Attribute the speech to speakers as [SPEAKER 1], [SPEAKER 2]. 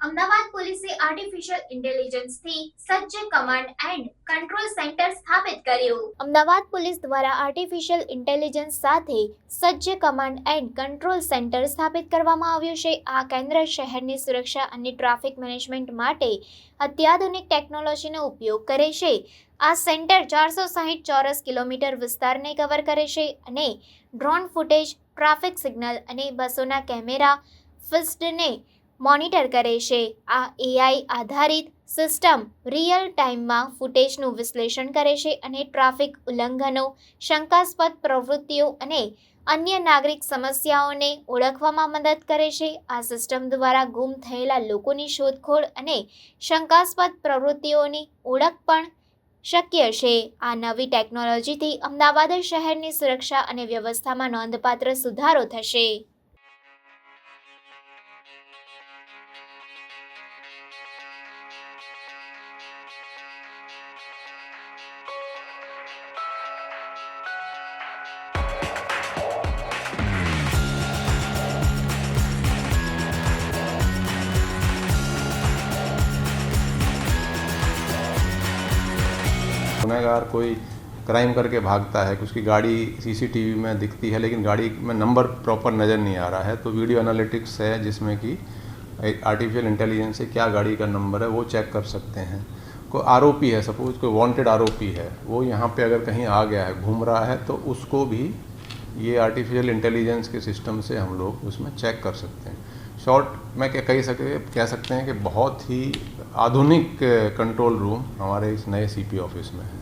[SPEAKER 1] અમદાવાદ પોલીસે આર્ટિફિશિયલ ઇન્ટેલિજન્સથી સજ્જ command and control centre સ્થાપિત કર્યું. અમદાવાદ પોલીસ દ્વારા આર્ટિફિશિયલ ઇન્ટેલિજન્સ સાથે સજ્જ કમાન્ડ એન્ડ કંટ્રોલ સેન્ટર સ્થાપિત કરવામાં આવ્યું છે. આ કેન્દ્ર શહેરની સુરક્ષા અને ટ્રાફિક મેનેજમેન્ટ માટે અત્યાધુનિક ટેકનોલોજીનો ઉપયોગ કરે છે. આ સેન્ટર 460 ચોરસ કિલોમીટર વિસ્તારને કવર કરે છે અને ડ્રોન ફૂટેજ, ટ્રાફિક સિગ્નલ અને બસોના કેમેરા ફીડને મોનિટર કરે છે. આ AI આધારિત સિસ્ટમ રિયલ ટાઈમમાં ફૂટેજનું વિશ્લેષણ કરે છે અને ટ્રાફિક ઉલ્લંઘનો, શંકાસ્પદ પ્રવૃત્તિઓ અને અન્ય નાગરિક સમસ્યાઓને ઓળખવામાં મદદ કરે છે. આ સિસ્ટમ દ્વારા ગુમ થયેલા લોકોની શોધખોળ અને શંકાસ્પદ પ્રવૃત્તિઓની ઓળખ પણ શક્ય છે. આ નવી ટેકનોલોજીથી અમદાવાદ શહેરની સુરક્ષા અને વ્યવસ્થામાં નોંધપાત્ર સુધારો થશે.
[SPEAKER 2] गुनहगार कोई क्राइम करके भागता है कि उसकी गाड़ी CCTV में दिखती है लेकिन गाड़ी में नंबर प्रॉपर नज़र नहीं आ रहा है, तो वीडियो एनालिटिक्स है जिसमें कि आर्टिफिशियल इंटेलिजेंस से क्या गाड़ी का नंबर है वो चेक कर सकते हैं. कोई आरोपी है, सपोज कोई वांटेड आरोपी है, वो यहाँ पे अगर कहीं आ गया है, घूम रहा है, तो उसको भी ये आर्टिफिशियल इंटेलिजेंस के सिस्टम से हम लोग उसमें चेक कर सकते हैं. शॉर्ट में कह सकते हैं कि बहुत ही आधुनिक कंट्रोल रूम हमारे इस नए CP ऑफिस में है.